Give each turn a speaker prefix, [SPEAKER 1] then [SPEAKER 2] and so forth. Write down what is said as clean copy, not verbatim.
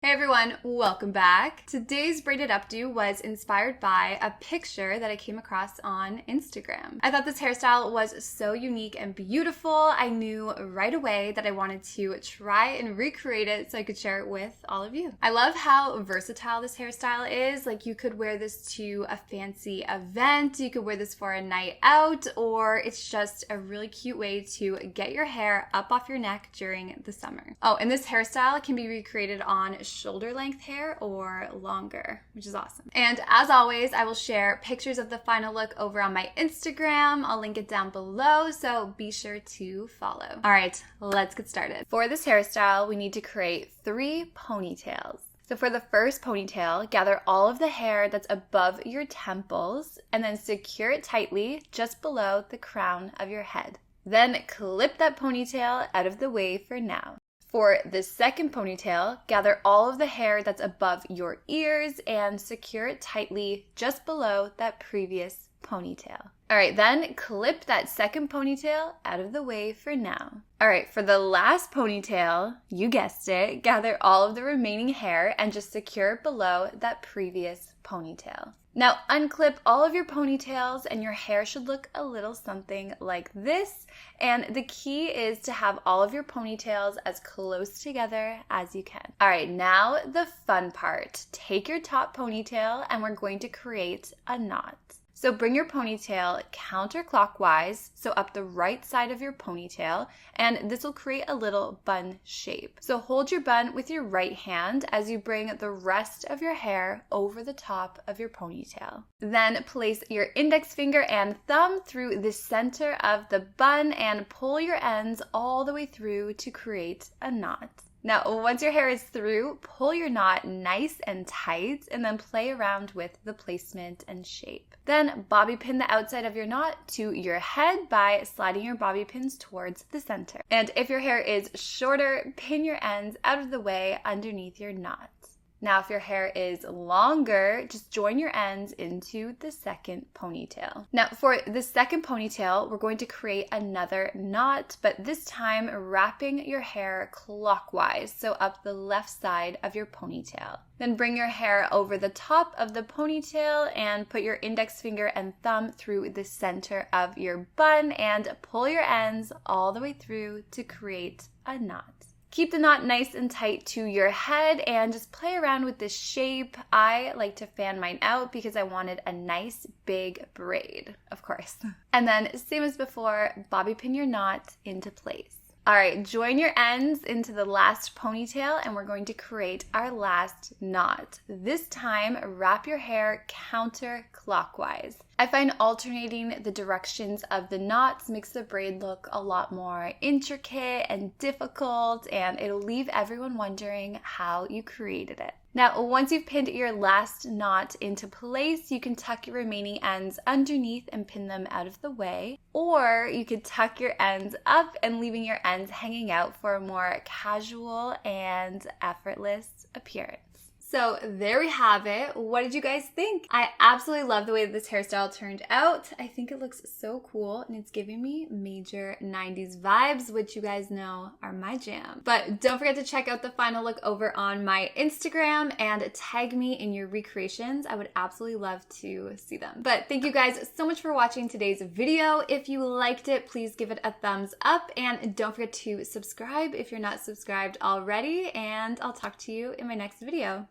[SPEAKER 1] Hey everyone, welcome back. Today's braided updo was inspired by a picture that I came across on Instagram. I thought this hairstyle was so unique and beautiful. I knew right away that I wanted to try and recreate it so I could share it with all of you. I love how versatile this hairstyle is. Like, you could wear this to a fancy event, you could wear this for a night out, or it's just a really cute way to get your hair up off your neck during the summer. Oh, and this hairstyle can be recreated on shoulder length hair or longer, which is awesome. And as always, I will share pictures of the final look over on my Instagram. I'll link it down below, so be sure to follow. All right, let's get started. For this hairstyle, we need to create 3 ponytails. So for the first ponytail, gather all of the hair that's above your temples and then secure it tightly just below the crown of your head. Then clip that ponytail out of the way for now. For the second ponytail, gather all of the hair that's above your ears and secure it tightly just below that previous ponytail. All right, then clip that second ponytail out of the way for now. All right, for the last ponytail, you guessed it, gather all of the remaining hair and just secure it below that previous ponytail. Now unclip all of your ponytails and your hair should look a little something like this. And the key is to have all of your ponytails as close together as you can. All right, now the fun part. Take your top ponytail and we're going to create a knot. So bring your ponytail counterclockwise, so up the right side of your ponytail, and this will create a little bun shape. So hold your bun with your right hand as you bring the rest of your hair over the top of your ponytail. Then place your index finger and thumb through the center of the bun and pull your ends all the way through to create a knot. Now, once your hair is through, pull your knot nice and tight and then play around with the placement and shape. Then bobby pin the outside of your knot to your head by sliding your bobby pins towards the center. And if your hair is shorter, pin your ends out of the way underneath your knot. Now, if your hair is longer, just join your ends into the second ponytail. Now, for the second ponytail, we're going to create another knot, but this time wrapping your hair clockwise, so up the left side of your ponytail. Then bring your hair over the top of the ponytail and put your index finger and thumb through the center of your bun and pull your ends all the way through to create a knot. Keep the knot nice and tight to your head and just play around with this shape. I like to fan mine out because I wanted a nice big braid, of course. And then same as before, bobby pin your knot into place. All right, join your ends into the last ponytail and we're going to create our last knot. This time, wrap your hair counterclockwise. I find alternating the directions of the knots makes the braid look a lot more intricate and difficult, and it'll leave everyone wondering how you created it. Now, once you've pinned your last knot into place, you can tuck your remaining ends underneath and pin them out of the way, or you could tuck your ends up and leaving your ends hanging out for a more casual and effortless appearance. So there we have it. What did you guys think? I absolutely love the way that this hairstyle turned out. I think it looks so cool and it's giving me major 90s vibes, which you guys know are my jam. But don't forget to check out the final look over on my Instagram and tag me in your recreations. I would absolutely love to see them. But thank you guys so much for watching today's video. If you liked it, please give it a thumbs up and don't forget to subscribe if you're not subscribed already, and I'll talk to you in my next video.